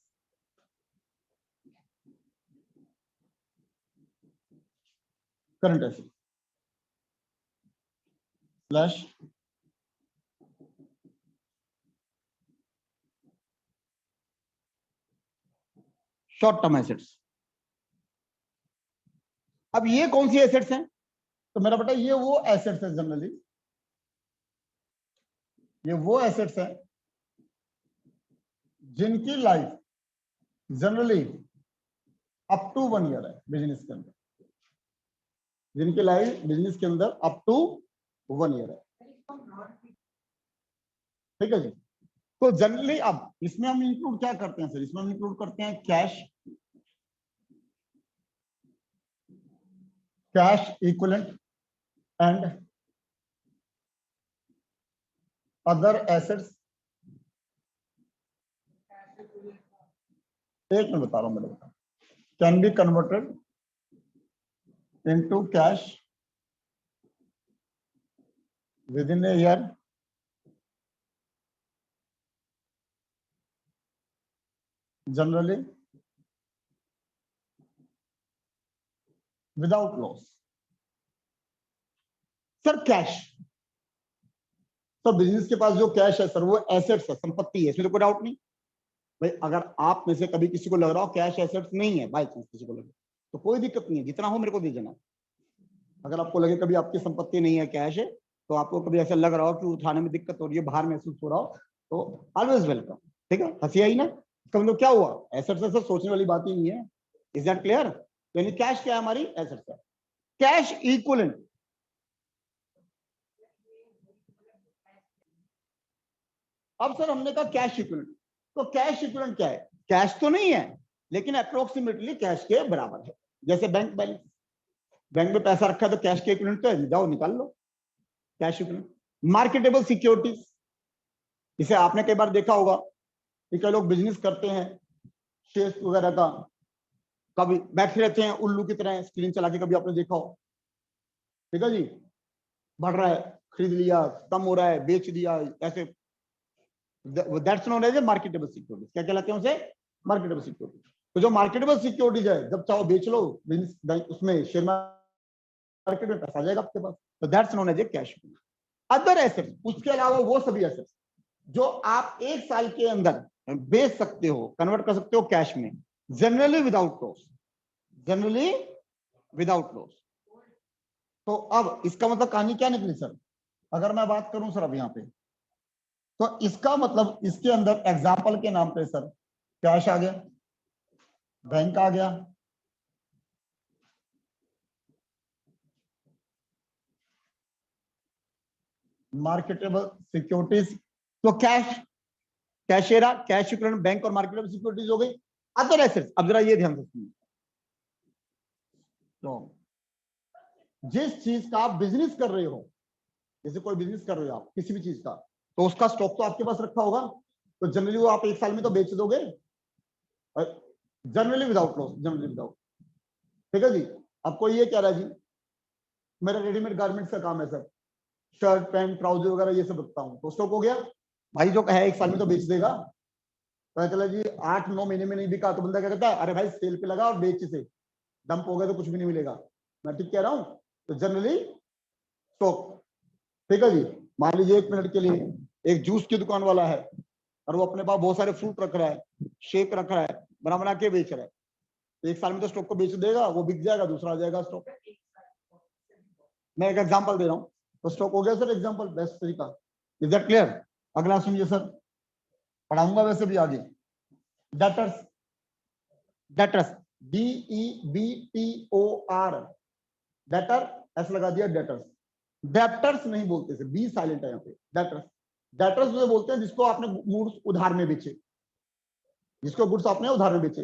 Current asset slash short term assets. अब ये कौन सी एसेट्स हैं? तो मेरा बेटा ये वो एसेट्स है जनरली, ये वो एसेट्स हैं जिनकी life generally up to 1 year है बिजनेस के अंदर, जिनकी लाइफ बिजनेस के अंदर अप टू 1 ईयर है, ठीक है जी। तो जनरली अब इसमें हम इंक्लूड क्या करते हैं सर, इसमें हम इंक्लूड करते हैं cash, cash equivalent and other assets. एक मैं बता रहा हूं, मेरे can be converted into cash with in a year generally without loss. Sir cash, तो बिजनेस के पास जो कैश है सर वो एसेट्स है, संपत्ति है, इसमें तो कोई डाउट नहीं। भाई अगर आप में से कभी किसी को लग रहा हो कैश एसेट्स नहीं है, बाई चांस किसी को लगे तो कोई दिक्कत नहीं है, जितना हो मेरे को दे देना। अगर आपको लगे कभी आपकी संपत्ति नहीं है, कैश है, तो आपको कभी ऐसा लग रहा हो कि उठाने में दिक्कत हो रही है, बाहर महसूस हो रहा हो, तो ऑलवेज वेलकम, ठीक है, हंसी आई ना? इसका मतलब क्या हुआ, एसेट्स है सर, सोचने वाली बात ही नहीं है। Is that clear? यानी कैश क्या है, हमारी एसेट्स है। कैश इक्विवेलेंट, अब सर हमने कहा कैश इक्विवेलेंट, तो कैश इक्विवेलेंट क्या है, कैश तो नहीं है लेकिन अप्रोक्सीमेटली कैश के बराबर है। जैसे बैंक बैलेंस, बैंक में पैसा रखा है तो कैश के इक्विवेलेंट तो है, जाओ निकाल लो, कैश इक्विवेलेंट। मार्केटेबल सिक्योरिटीज, इसे आपने कई बार देखा होगा कि कई लोग बिजनेस करते हैं शेयर्स वगैरह का, कभी बैठे रहते हैं उल्लू की तरह स्क्रीन चला के, कभी आपने देखा हो, ठीक है जी, बढ़ रहा है खरीद लिया, कम हो रहा है बेच दिया, ऐसे, that's known as a marketable securities. क्या कहलाते हैं उसे, मार्केटेबल सिक्योरिटीज। तो जो मार्केटेबल सिक्योरिटीज है जब चाहो बेच लो, बिजनेस उसमें शेयर मार्केट में पैसा आ जाएगा आपके पास, तो that's known as a cash. Other assets, उसके अलावा वो सभी एसेट्स जो आप 1 साल के अंदर बेच सकते हो, कन्वर्ट कर सकते हो कैश में, generally without loss, generally without loss. तो अब इसका मतलब कहानी क्या निकली सर, अगर मैं बात करूं सर अब यहाँ पे, तो इसका मतलब इसके अंदर एग्जाम्पल के नाम पे सर कैश आ गया, बैंक आ गया, मार्केटेबल सिक्योरिटीज, तो कैश, कैशेरा, कैश इक्विवेलेंट, बैंक और मार्केटेबल सिक्योरिटीज हो गई। अदर एसेट्स, अब जरा ये ध्यान से सुनिए, तो जिस चीज का आप बिजनेस कर रहे हो, जैसे कोई बिजनेस कर रहे हो आप किसी भी चीज का, तो उसका स्टॉक तो आपके पास रखा होगा, तो जनरली वो आप 1 साल में तो बेच दोगे, generally without loss, generally without, ठीक है जी। अब कोई ये कह रहा है जी मेरा रेडीमेड गारमेंट्स का काम है सर, शर्ट पैंट ट्राउजर वगैरह ये सब रखता हूँ, तो स्टॉक हो गया, भाई जो कहे 1 साल में तो बेच देगा, पता चला जी 8-9 महीने में नहीं बिका, तो बंदा क्या कहता है, अरे भाई सेल पे लगा और बेच से, डंप हो गया तो कुछ भी नहीं मिलेगा। मैं ठीक कह रहा हूँ? तो जनरली स्टॉक, ठीक है जी। मान लीजिए 1 मिनट के लिए एक जूस की दुकान वाला है और वो अपने पास बहुत सारे फ्रूट रख रहा है, शेक रख रहा है, बना बना के बेच रहा है, तो 1 साल में तो स्टॉक को बेच देगा, वो बिक जाएगा, दूसरा आ जाएगा स्टॉक। मैं एक एग्जांपल दे रहा हूँ, तो स्टॉक हो गया सर एग्जांपल, बेस्ट तरीका। Is that clear? अगला सुनिए सर, पढ़ाऊंगा वैसे भी आगे। डेटर्स, डेटर्स DEBTOR, डेटर, ऐसा लगा दिया डेटर्स। डेटर्स नहीं बोलते सर, बी साइलेंट है यहाँ पे। डेटर्स, डेटर्स उसे बोलते हैं जिसको आपने गुड्स उधार में बेचे, जिसको गुड्स आपने उधार में बेचे।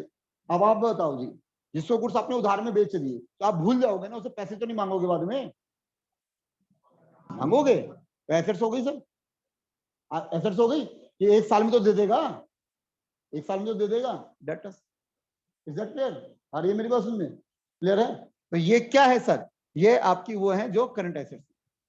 अब आप बताओ जी, जिसको गुड्स आपने उधार में बेच दिए तो आप भूल जाओगे ना, उसे पैसे तो नहीं मांगोगे बाद में, मांगोगे? तो एसेट्स हो गई सर, एसेट्स हो गई, ये एक साल में तो दे देगा, एक साल में तो दे देगा, डेटर्स। Is that clear? आ रही है मेरी बात सुनने? क्लियर है? तो ये क्या है सर, ये आपकी वो है जो करंट एसेट्स।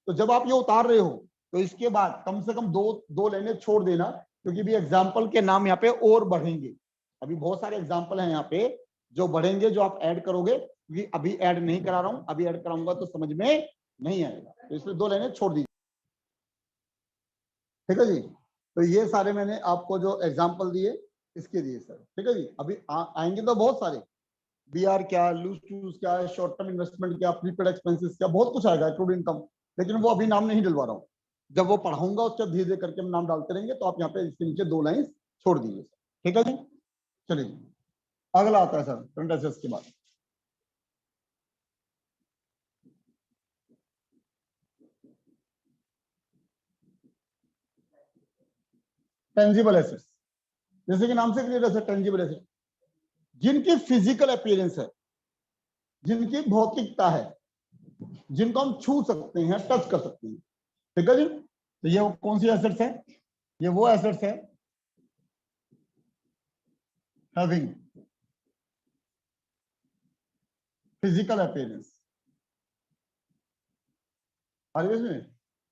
तो जब आप ये उतार रहे हो तो इसके बाद कम से कम दो लाइनें छोड़ देना, क्योंकि भी एग्जाम्पल के नाम यहाँ पे और बढ़ेंगे। अभी बहुत सारे एग्जाम्पल हैं यहाँ पे जो बढ़ेंगे, जो आप ऐड करोगे, क्योंकि अभी ऐड नहीं करा रहा हूं, अभी ऐड कराऊंगा तो समझ में नहीं आएगा, तो इसलिए 2 लाइनें छोड़ दीजिए। ठीक है जी? तो ये सारे मैंने आपको जो एग्जाम्पल दिए इसके दिए सर। ठीक है जी? अभी आएंगे तो बहुत सारे, BR क्या, लूज टूज क्या, शॉर्ट टर्म इन्वेस्टमेंट क्या, प्रीपेड एक्सपेंसेस क्या, बहुत कुछ आएगा, एक्रूड इनकम, लेकिन वो अभी नाम नहीं डलवा रहा हूँ। जब वो पढ़ाऊंगा उसके धीरे धीरे करके हम नाम डालते रहेंगे, तो आप यहाँ पे इसके नीचे 2 लाइन छोड़ दीजिए। ठीक है जी? चलिए अगला आता है सर करंट एसेट्स के बाद। टेंजिबल एसेट्स, जैसे कि नाम से क्लियर है सर, टेंजिबल एसेट जिनकी फिजिकल अपीयरेंस है, जिनकी भौतिकता है, जिनको हम छू सकते हैं, टच कर सकते हैं। ठीक है जी? तो ये कौन सी एसेट्स है? ये वो एसेट्स है having physical appearance,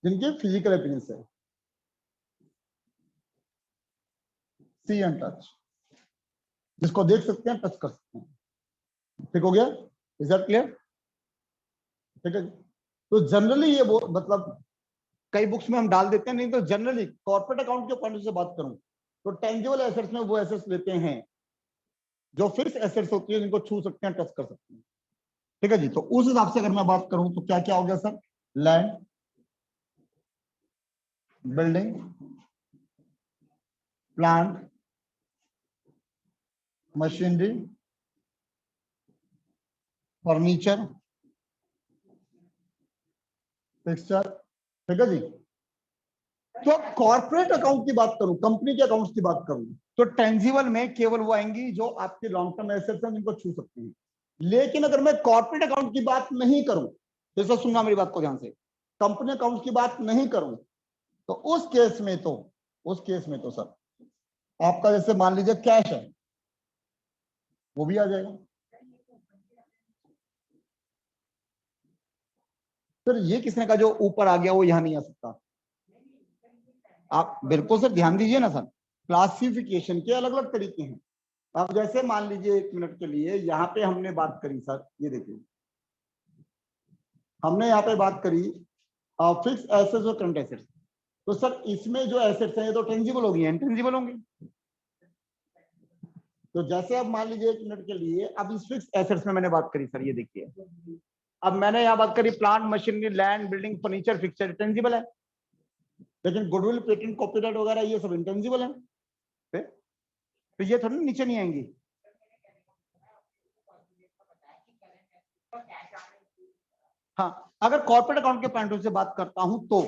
जिनकी फिजिकल अपीयरेंस है, सी एंड टच, जिसको देख सकते हैं, टच कर सकते हैं। ठीक हो गया? Is that clear? ठीक है। तो जनरली ये वो मतलब कई बुक्स में हम डाल देते हैं, नहीं तो जनरली कॉर्पोरेट अकाउंट के पॉइंट से बात करूं तो टेंजिबल एसेट्स में वो एसेट्स लेते हैं जो फिक्स एसेट्स होती है, जिनको छू सकते हैं, टच कर सकते हैं। ठीक है जी? तो उस हिसाब से अगर मैं बात करूं तो क्या क्या हो गया sir? Land, building, plant, machinery, furniture, fixture. ठीक है जी? तो कॉर्पोरेट अकाउंट की बात करूं, कंपनी के अकाउंट्स की बात करूं, तो टेंजिबल में केवल वो आएंगी जो आपके लॉन्ग टर्म एसेट्स हैं, जिनको छू सकते हैं। लेकिन अगर मैं कॉर्पोरेट अकाउंट की बात नहीं करूं, तो सर सुनना मेरी बात को ध्यान से, कंपनी अकाउंट की बात नहीं करूं, तो उस केस में तो सर आपका जैसे मान लीजिए कैश है, वो भी आ जाएगा। सर ये किसने का जो ऊपर आ गया वो यहां नहीं आ सकता? आप बिल्कुल सर ध्यान दीजिए ना सर, क्लासिफिकेशन के अलग अलग तरीके हैं। अब जैसे मान लीजिए 1 मिनट के लिए यहाँ पे हमने बात करी सर, ये देखिए हमने यहाँ पे बात करी फिक्स एसेट्स और करंट एसेट्स, तो सर इसमें जो एसेट्स हैं ये तो टेंजिबल होगी, इनटेंजिबल होंगे। तो जैसे अब मान लीजिए 1 मिनट के लिए, अब इस फिक्स एसेट्स में मैंने बात करी सर, ये देखिए अब मैंने यहाँ बात करी plant, machinery, land, building, furniture, fixture, tangible है, लेकिन गुडविल, पेटेंट, कॉपीराइट वगैरह ये सब इंटेंजिबल है, तो ये थोड़ी नीचे नहीं आएंगी। हाँ, अगर कॉर्पोरेट अकाउंट के पॉइंट से बात करता हूं तो,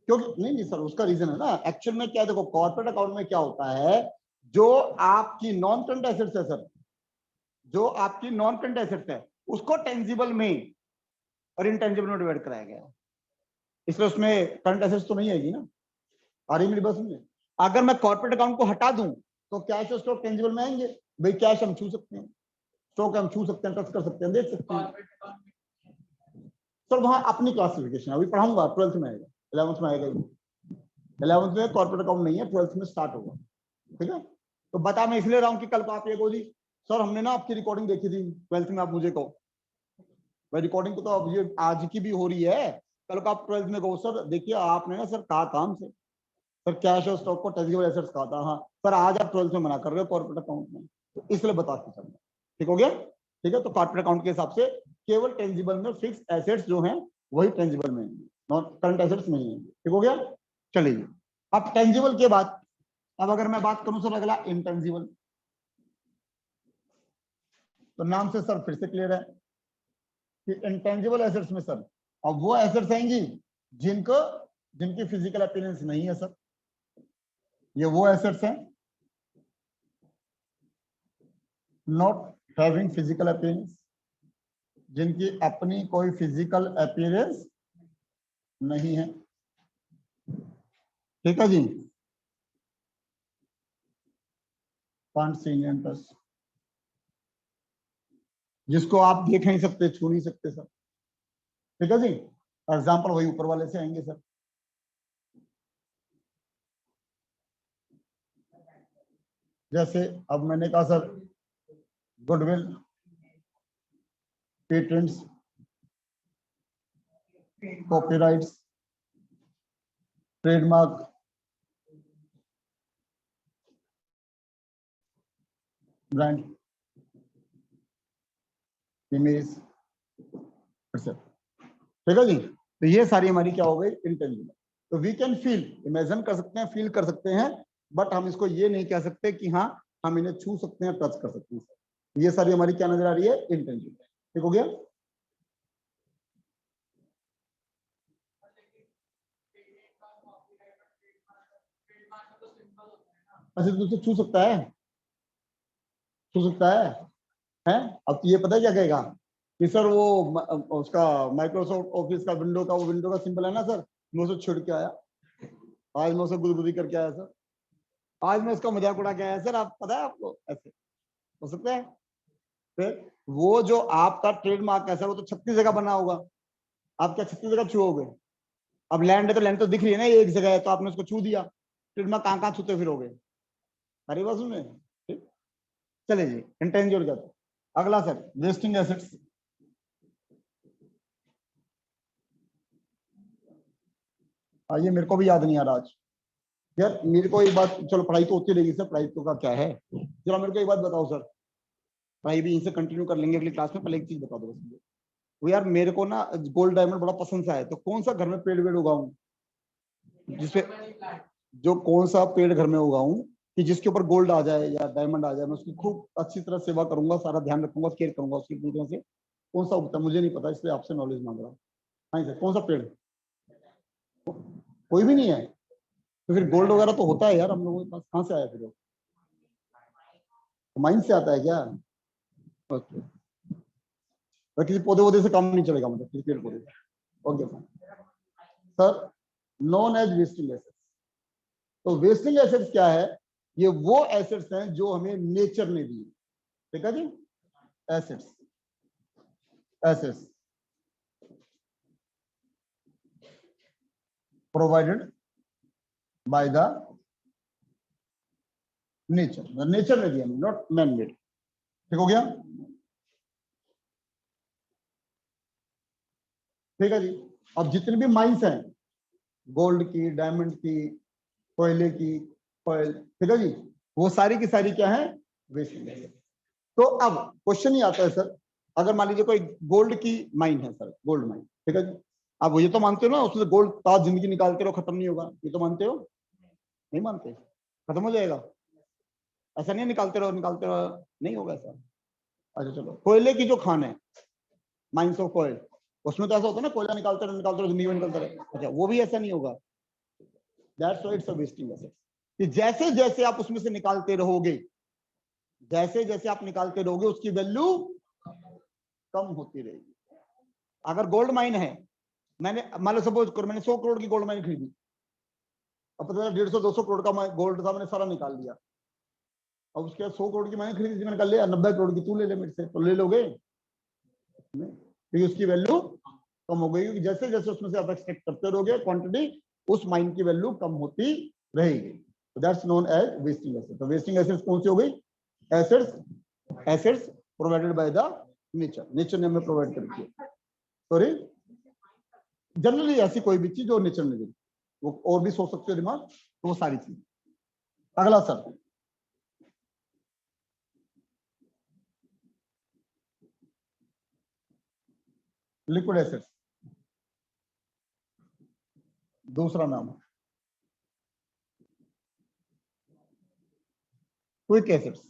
क्योंकि नहीं सर उसका रीजन है ना, एक्चुअल में क्या, देखो कॉर्पोरेट अकाउंट में क्या होता है, जो आपकी नॉन करंट एसेट्स है सर, जो आपकी नॉन करंट एसेट्स है उसको टेंजिबल में और इनटेंजिबल में डिवाइड कराया गया है, इसलिए उसमें करंट एसेट्स तो नहीं आएगी ना। आ रही मेरी बात समझे? अगर मैं कॉर्पोरेट अकाउंट को हटा दूं तो कैश और स्टॉक टेंजिबल में आएंगे। भाई कैश हम छू सकते हैं, स्टॉक हम छू सकते हैं, टच कर सकते हैं, देख सकते हैं। सर वहां अपनी क्लासिफिकेशन अभी पढ़ाऊंगा, 12th में आएगा, 11th में आएगा, 11th में कॉर्पोरेट अकाउंट नहीं है, 12th में स्टार्ट होगा। ठीक है? तो बता मैं इसलिए रहा हूं कि कल को आप ये बोली सर हमने ना आपकी रिकॉर्डिंग देखी थी 12th में, आप मुझे कहो भाई रिकॉर्डिंग तो अब ये आज की भी हो रही है, कल को आप 12th में कहो सर देखिए आपने ना सर कहा था हमसे, सर कैश और स्टॉक को टेंजिबल एसेट्स कहा था, हाँ सर आज आप 12th में मना कर रहे हो कॉर्पोरेट अकाउंट में, तो इसलिए बता के चलना। ठीक हो गया? ठीक है? तो कॉर्पोरेट अकाउंट के हिसाब से केवल टेंजिबल में फिक्स एसेट्स जो हैं वही टेंजिबल में, नॉन करंट एसेट्स नहीं है। ठीक हो गया। चलिए अब टेंजिबल के बाद अब अगर मैं बात करूं सर अगला इंटेंजिबल, तो नाम से सर फिर से क्लियर है कि इंटेंजिबल एसेट्स में सर अब वो एसेट्स आएंगी जिनकी फिजिकल अपीयरेंस नहीं है सर। ये वो एसेट्स हैं नॉट हैविंग फिजिकल अपीयरेंस, जिनकी अपनी कोई फिजिकल अपीयरेंस नहीं है। ठीक है जी। कांट सी इन टच, जिसको आप देख नहीं सकते, छू नहीं सकते सर। ठीक है जी। एग्जाम्पल वही ऊपर वाले से आएंगे सर। जैसे अब मैंने कहा sir goodwill, patents, copyrights, trademark, brand, image, ठीक है जी। तो ये सारी हमारी क्या हो गई इंटेंजिबल। तो वी कैन फील, इमेजिन कर सकते हैं, फील कर सकते हैं, बट हम इसको ये नहीं कह सकते कि हाँ हम इन्हें छू सकते हैं, टच कर सकते हैं। ये सारी हमारी क्या नजर आ रही है इंटेंजिबल। ठीक हो गया। अच्छा तो छू सकता है, छू सकता है? अब तो ये पता है क्या कहेगा कि सर वो उसका माइक्रोसॉफ्ट ऑफिस का विंडो का, वो विंडो का सिंबल है ना सर, मैं उसे छिड़ के आया, आज मैं उसे गुदगुदी करके आया सर, आज मैं उसका मजाक उड़ा के आया सर। आप पता है आपको, ऐसे हो सकता है। फिर वो जो आपका ट्रेडमार्क है सर, वो तो 36 जगह बना होगा, आप क्या 36 जगह छुओगे? अब लैंड है तो लैंड तो दिख रही है ना, एक जगह है तो आपने उसको छू दिया, ट्रेडमार्क कहाँ कहाँ छूते फिरोगे? अरे बात सुन। ठीक, चले जी इंटेंजिबल का। अगला सर वेस्टिंग एसेट्स। ये मेरे को भी याद नहीं आ रहा आज यार। मेरे को एक बात, चलो पढ़ाई तो होती रहेगी सर, पढ़ाई तो का क्या है, जरा मेरे को एक बात बताओ सर, पढ़ाई भी इनसे कंटिन्यू कर लेंगे अगली क्लास में, पहले एक चीज बता दो बस मुझे। वो यार मेरे को ना गोल्ड डायमंड बड़ा पसंद सा है, तो कौन सा घर में पेड़ वेड़ उगाऊं जिसपे, जो कौन सा पेड़ घर में उगाऊं कि जिसके ऊपर गोल्ड आ जाए या डायमंड आ जाए, मैं उसकी खूब अच्छी तरह सेवा करूंगा, सारा ध्यान रखूंगा, केयर करूंगा उसकी पूरी तरह से। कौन सा उगता है मुझे नहीं पता, इसलिए आपसे नॉलेज मांग रहा हूँ। हाँ सर, कौन सा पेड़? कोई भी नहीं है? तो फिर गोल्ड वगैरह तो होता है यार हम लोगों के पास, कहाँ से आया फिर? माइंड से आता है क्या? ओके। और किसी पौधे वोधे से काम नहीं चलेगा, मतलब किसी पेड़ पौधे से? Okay sir. Known as wasting assets. तो वेस्टिंग एसेट्स क्या है? ये वो एसेट्स हैं जो हमें नेचर ने दिए। ठीक है जी। Assets, assets provided by the nature, nature ने दिया, नॉट मैन मेड। ठीक हो गया। ठीक है जी। अब जितने भी माइंस हैं, गोल्ड की, डायमंड की, कोयले की, ऑयल, ठीक है जी, वो सारी की सारी क्या है? Wasting asset. तो अब क्वेश्चन ही आता है सर, अगर मान लीजिए कोई गोल्ड की माइन है सर, गोल्ड माइन, ठीक है जी, आप ये तो मानते हो ना उसमें गोल्ड का जिंदगी निकालते रहो खत्म नहीं होगा, ये तो मानते हो? नहीं मानते? खत्म हो जाएगा? ऐसा नहीं, निकालते रहो नहीं होगा ऐसा। अच्छा चलो, कोयले की जो खान है, माइंस ऑफ कोयल, उसमें तो ऐसा होता है ना, कोयला निकालते रहो जिंदगी में निकलता रहे, अच्छा वो भी ऐसा नहीं होगा। That's why it's a wasting asset. कि जैसे जैसे आप उसमें से निकालते रहोगे, जैसे जैसे आप निकालते रहोगे उसकी वैल्यू कम होती रहेगी। अगर गोल्ड माइन है, मैंने मान लो सपोज करो मैंने 100 करोड़ की गोल्ड माइन खरीदी, अब पता चला 150-200 करोड़ का गोल्ड था, मैंने सारा निकाल दिया। अब उसके बाद 100 करोड़ की मैंने खरीदी थी, मैंने कहा ले 90 करोड़ की तू ले ले मेरे से, तो ले लोगे? क्योंकि उसकी वैल्यू कम हो गई, क्योंकि जैसे जैसे उसमें से आप एक्सट्रैक्ट करते रहोगे क्वांटिटी, उस माइन की वैल्यू कम होती रहेगी। तो that's known as wasting asset. तो वेस्टिंग एसेट्स कौन सी हो गई? Assets, assets provided by the nature, nature ने हमें प्रोवाइड कर दिया। सॉरी, जनरली ऐसी कोई भी चीज जो नेचर ने दी, वो और भी सोच सकते हो दिमाग, तो वो सारी चीज। अगला सर, लिक्विड एसेट्स, दूसरा नाम क्विक एसेट्स।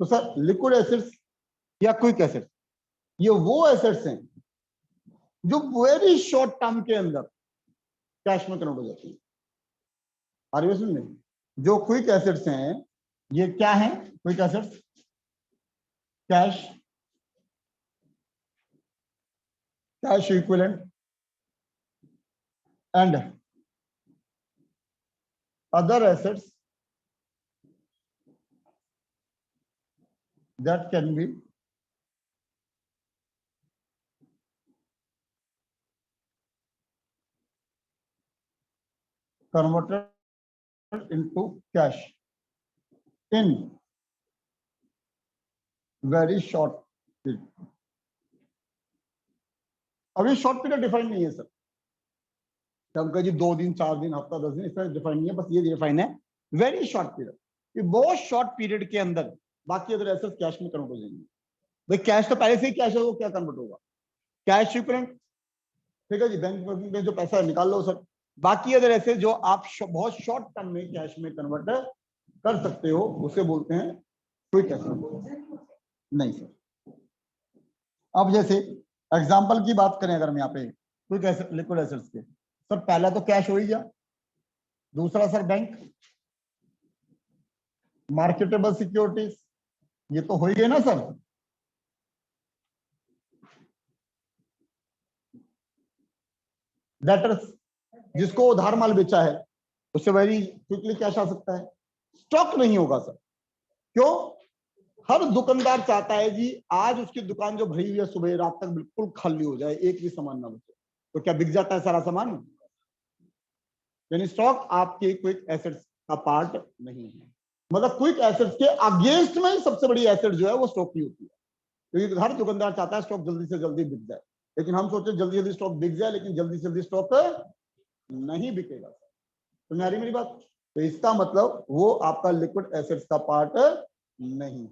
तो सर लिक्विड एसेट्स या क्विक एसेट्स, ये वो एसेट्स हैं जो वेरी शॉर्ट टर्म के अंदर कैश में कन्वर्ट हो जाती है। आर यू सुन में? जो क्विक एसेट्स हैं ये क्या हैं? Quick assets cash, cash equivalent and other assets that can be converted into cash in very short period. अभी शॉर्ट पीरियड डिफाइन नहीं है सर, हम कहें जी 2 दिन 4 दिन हफ्ता 10 दिन, इसमें डिफाइन नहीं है, बस ये डिफाइन है वेरी शॉर्ट पीरियड। ये बहुत शॉर्ट पीरियड के अंदर बाकी अदर एसेट्स कैश में कन्वर्ट हो जाएंगे। भाई कैश तो पहले से ही कैश है, वो क्या कन्वर्ट होगा? कैश इक्विवेलेंट, ठीक है जी, बैंक में जो पैसा निकाल लो सर। बाकी अदर ऐसे जो आप बहुत शॉर्ट टर्म में कैश में कन्वर्ट कर सकते हो उसे बोलते हैं क्विक एसेट। नहीं सर, अब जैसे एग्जांपल की बात करें अगर हम यहाँ पे क्विक एसेट लिक्विड एसेट्स के, सर पहला तो कैश हो ही गया, दूसरा सर बैंक, मार्केटेबल सिक्योरिटीज, ये तो हो ही गए ना सर। डेटर्स, जिसको उधार माल बेचा है उससे वेरी क्विकली कैश आ सकता है। स्टॉक नहीं होगा सर, क्यों? हर दुकानदार चाहता है जी आज उसकी दुकान जो भरी हुई है सुबह रात तक बिल्कुल खाली हो जाए, एक भी सामान ना बचे। तो क्या बिक जाता है सारा सामान? यानी स्टॉक आपके क्विक एसेट्स का पार्ट नहीं है। मतलब क्विक एसेट्स के अगेंस्ट में सबसे बड़ी एसेट जो है वो स्टॉक की होती है, क्योंकि हर दुकानदार चाहता है स्टॉक जल्दी से जल्दी बिक जाए, लेकिन हम सोचे जल्दी जल्दी स्टॉक बिक जाए, लेकिन जल्दी से जल्दी स्टॉक नहीं बिकेगा। तो मेरी बात, तो इसका मतलब वो आपका लिक्विड एसेट्स का पार्ट नहीं है।